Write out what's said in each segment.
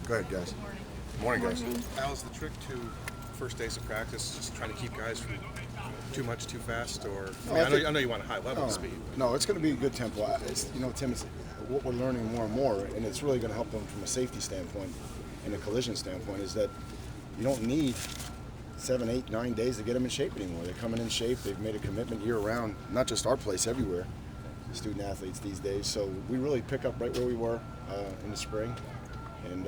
Go ahead, guys. Morning, guys. Al, is the trick to first days of practice just trying to keep guys from too much, too fast, or I know you want a high level of speed. No, it's going to be a good tempo. Tim, it's what we're learning more and more, and it's really going to help them from a safety standpoint and a collision standpoint. Is that you don't need 7, 8, 9 days to get them in shape anymore. They're coming in shape. They've made a commitment year round, not just our place, everywhere. Student athletes these days. So we really pick up right where we were in the spring, and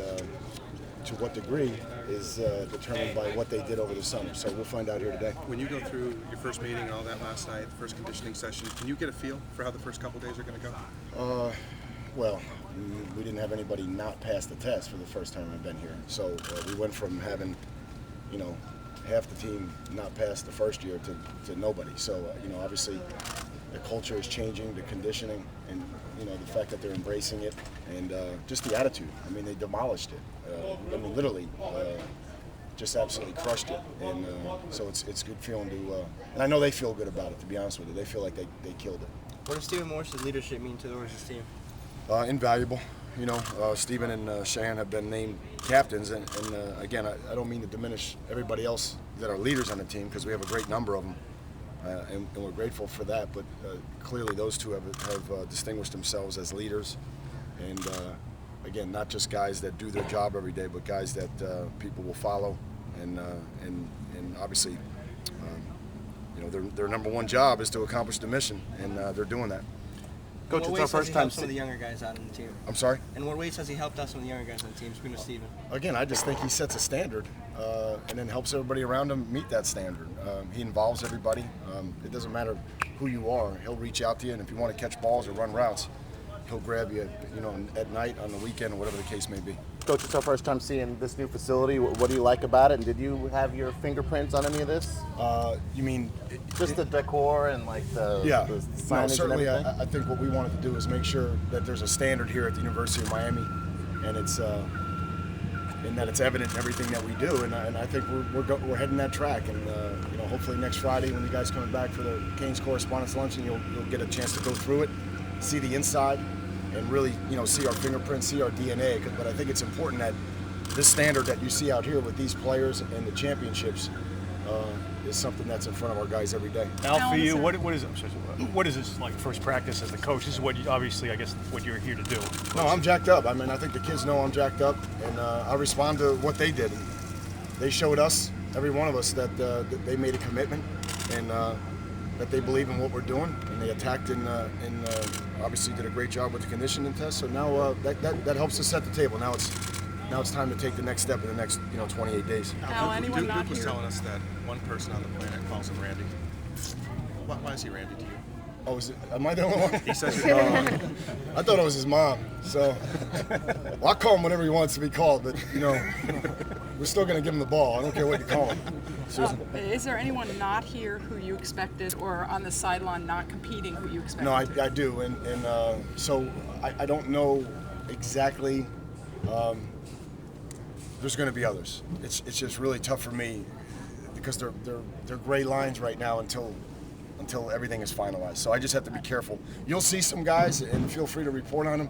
to what degree is determined by what they did over the summer. So we'll find out here today. When you go through your first meeting and all that last night, the first conditioning session, can you get a feel for how the first couple days are going to go? Well, we didn't have anybody not pass the test for the first time I've been here. So we went from having, half the team not pass the first year to nobody. So, obviously the culture is changing, the conditioning, and, the fact that they're embracing it, and just the attitude. I mean, they demolished it. Literally, just absolutely crushed it. And so it's good feeling to, and I know they feel good about it, to be honest with you. They feel like they killed it. What does Stephen Morris's leadership mean to the Origins team? Invaluable. Stephen and Cheyenne have been named captains, and again, I don't mean to diminish everybody else that are leaders on the team, because we have a great number of them, and we're grateful for that, but clearly those two have distinguished themselves as leaders, and again, not just guys that do their job every day, but guys that people will follow, and obviously, their number one job is to accomplish the mission, and they're doing that. Coach, it's our first time. Some of the younger guys out on the team. I'm sorry? In what ways has he helped out some of the younger guys on the team, speaking of Stephen? Again, I just think he sets a standard and then helps everybody around him meet that standard. He involves everybody. It doesn't matter who you are. He'll reach out to you, and if you want to catch balls or run routes, he'll grab you, at night, on the weekend, or whatever the case may be. Coach, it's our first time seeing this new facility. What do you like about it? And did you have your fingerprints on any of this? You mean just the decor and like the signage certainly, and everything? I think what we wanted to do is make sure that there's a standard here at the University of Miami, and it's and that it's evident in everything that we do. And I think we're heading that track. And hopefully next Friday, when you guys coming back for the Canes Correspondence Luncheon, you'll get a chance to go through it, see the inside, and really, see our fingerprints, see our DNA. But I think it's important that this standard that you see out here with these players and the championships is something that's in front of our guys every day. Al, for you, what is this like first practice as the coach? This is what obviously, I guess, what you're here to do. No, I'm jacked up. I mean, I think the kids know I'm jacked up, and I respond to what they did. They showed us, every one of us, that they made a commitment, and that they believe in what we're doing, and they attacked and obviously did a great job with the conditioning test. So now that helps us set the table. Now it's time to take the next step in the next 28 days. Anyone not Duke was telling us that one person on the planet calls him Randy. Why is he Randy to you? Oh, am I the only one? He says I thought it was his mom. So, I call him whatever he wants to be called, but we're still going to give him the ball. I don't care what you call him. Is there anyone not here who you expected, or on the sideline not competing who you expected? No, I do, and so I don't know exactly. There's going to be others. It's just really tough for me because they're gray lines right now until everything is finalized. So I just have to be careful. You'll see some guys, and feel free to report on them.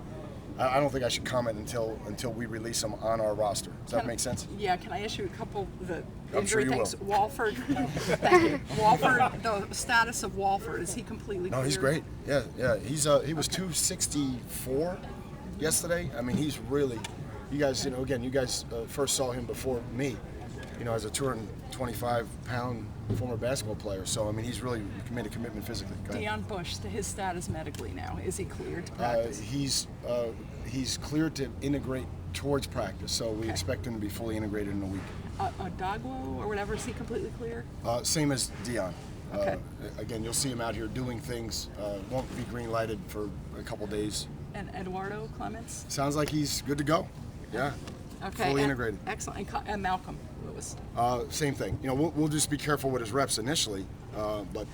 I don't think I should comment until we release them on our roster. Does that make sense? Yeah. Can I ask you a couple of the I'm sure injury you things? will. Walford. Thank you. Walford. The status of Walford, is he completely clear? No, he's great. Yeah. He was 264 yesterday. I mean, he's really. You guys, you guys first saw him before me, as a 225-pound former basketball player. So, I mean, he's really made a commitment physically. Deion Bush, to his status medically now, is he cleared to practice? He's cleared to integrate towards practice, so we expect him to be fully integrated in a week. Dagwo or whatever, is he completely clear? Same as Deion. Okay. Again, you'll see him out here doing things. Won't be green lighted for a couple days. And Eduardo Clements? Sounds like he's good to go. Yeah. Okay. Fully integrated. Excellent. And Malcolm Lewis? Same thing. We'll just be careful with his reps initially. But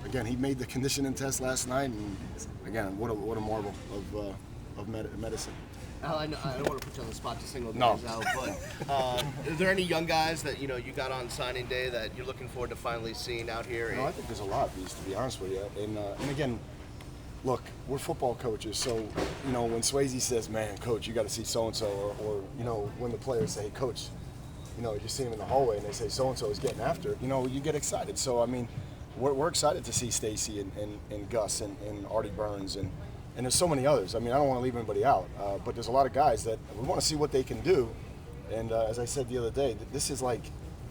again, he made the conditioning test last night, and again, what a marvel of medicine. Al, I don't want to put you on the spot to single No. guys out, but is there any young guys that you got on signing day that you're looking forward to finally seeing out here? No, I think there's a lot of these, to be honest with you. And again, look, we're football coaches, so you know when Swayze says, "Man, coach, you got to see so and so," or you know when the players say, "Hey, coach," you know you see them in the hallway and they say so and so is getting after it, you know you get excited. So I mean, we're excited to see Stacy and Gus and Artie Burns and there's so many others. I mean, I don't want to leave anybody out, but there's a lot of guys that we want to see what they can do. And as I said the other day, this is like,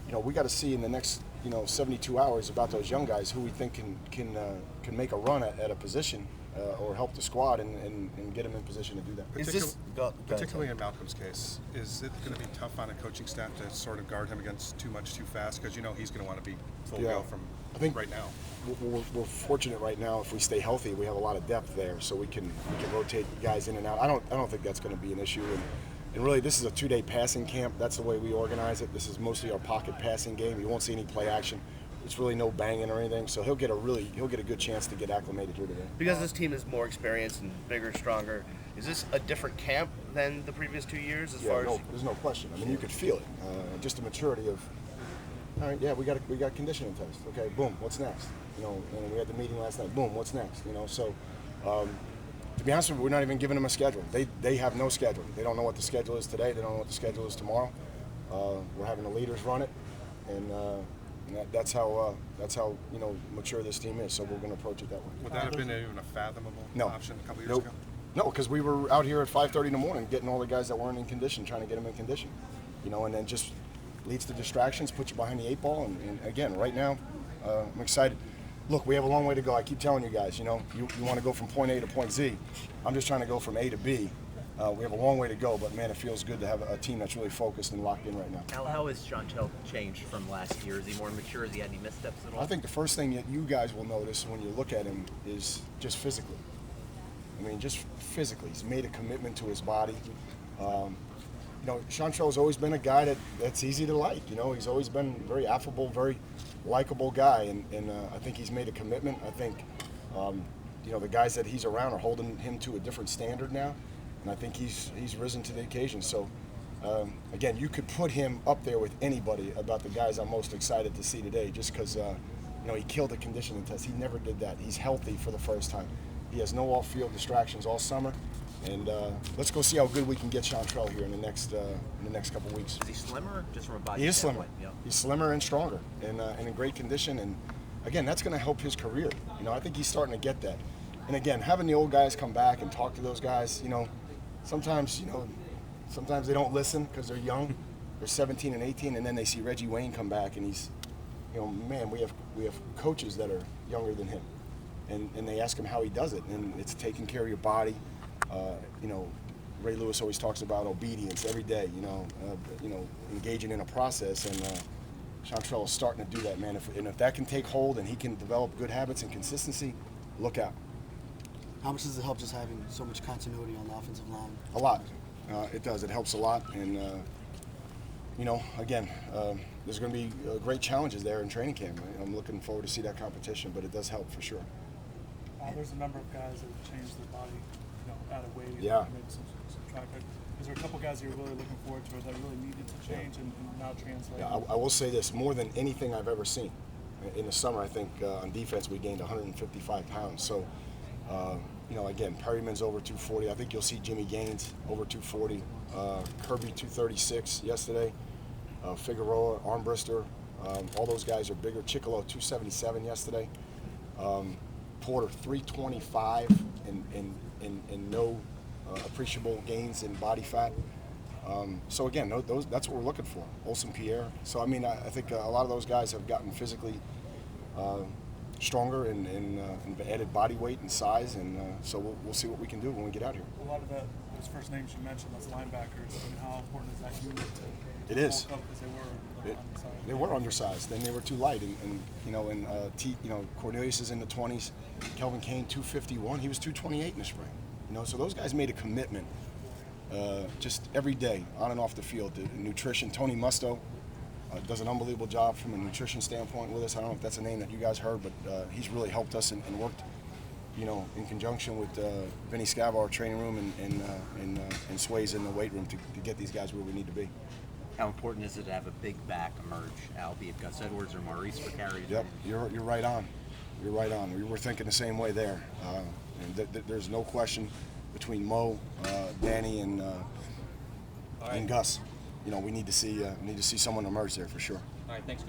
you know, we got to see in the next 72 hours about those young guys who we think can make a run at a position or help the squad and get them in position to do that. Is this Particularly in Malcolm's case, is it going to be tough on a coaching staff to sort of guard him against too much too fast? Because you know he's going to want to be full go from right now. We're fortunate right now. If we stay healthy, we have a lot of depth there, so we can rotate guys in and out. I don't think that's going to be an issue. And really, this is a 2-day passing camp. That's the way we organize it. This is mostly our pocket passing game. You won't see any play action. It's really no banging or anything. So he'll get a good chance to get acclimated here today. Because this team is more experienced and bigger, stronger, is this a different camp than the previous 2 years as far as? There's no question. I mean, you could feel it. Just the maturity of, all right, yeah, we got conditioning test. Okay, boom, what's next? You know, and we had the meeting last night. Boom, what's next? You know, so to be honest with you, we're not even giving them a schedule. They have no schedule. They don't know what the schedule is today. They don't know what the schedule is tomorrow. We're having the leaders run it, and that's how mature this team is. So we're going to approach it that way. Would that have been even a fathomable option a couple years ago? No, because we were out here at 5:30 in the morning getting all the guys that weren't in condition, trying to get them in condition. You know, and then just leads to distractions, put you behind the 8 ball. And again, right now, I'm excited. Look, we have a long way to go. I keep telling you guys, you want to go from point A to point Z. I'm just trying to go from A to B. We have a long way to go, but man, it feels good to have a team that's really focused and locked in right now. Al, how has Chantrell changed from last year? Is he more mature? Has he had any missteps at all? I think the first thing that you guys will notice when you look at him is just physically. I mean, just physically. He's made a commitment to his body. Chantrell's always been a guy that's easy to like. You know, he's always been very affable, very likable guy, and I think he's made a commitment. I think, the guys that he's around are holding him to a different standard now, and I think he's risen to the occasion. So, again, you could put him up there with anybody about the guys I'm most excited to see today, just because, he killed a conditioning test. He never did that. He's healthy for the first time. He has no off-field distractions all summer, and let's go see how good we can get Chantrell here in the next couple of weeks. Is he slimmer, just from a body He is slimmer. standpoint? Yeah. He's slimmer and stronger, and in great condition. And again, that's going to help his career. I think he's starting to get that. And again, having the old guys come back and talk to those guys, sometimes they don't listen because they're young. They're 17 and 18, and then they see Reggie Wayne come back, and he's, man, we have coaches that are younger than him. And they ask him how he does it, and it's taking care of your body. Ray Lewis always talks about obedience every day. Engaging in a process, and Chantrell is starting to do that, man. If that can take hold and he can develop good habits and consistency, look out. How much does it help just having so much continuity on the offensive line? A lot. It does. It helps a lot, and again, there's going to be great challenges there in training camp. I'm looking forward to see that competition, but it does help for sure. There's a number of guys that have changed their body, out of weight. Yeah. Maybe some track record. Is there a couple guys you're really looking forward to that really needed to change and now translate? Yeah, I will say this, more than anything I've ever seen. In the summer, I think on defense we gained 155 pounds. So, again, Perryman's over 240. I think you'll see Jimmy Gaines over 240. Kirby 236 yesterday. Figueroa, Armbrister, all those guys are bigger. Chicolo 277 yesterday. Porter 325 and no appreciable gains in body fat. So again, that's what we're looking for. Olsen Pierre. So I mean, I think a lot of those guys have gotten physically stronger and added body weight and size, and so we'll see what we can do when we get out here. A lot of those first names you mentioned, those linebackers. I mean, how important is that unit to it is. bulk up because undersized? They were undersized, and they were too light. Cornelius is in the 20s. Kelvin Kane 251. He was 228 in the spring. So those guys made a commitment just every day on and off the field to nutrition. Tony Musto does an unbelievable job from a nutrition standpoint with us. I don't know if that's a name that you guys heard, but he's really helped us and worked, in conjunction with Vinny Scavo, our training room, and Sways in the weight room to get these guys where we need to be. How important is it to have a big back emerge, Al, be it Gus Edwards or Maurice for carries? Yep, you're right on. You're right on. We were thinking the same way there. And there's no question between Mo, Danny, and Gus. You know, we need to see someone emerge there for sure. All right, thanks.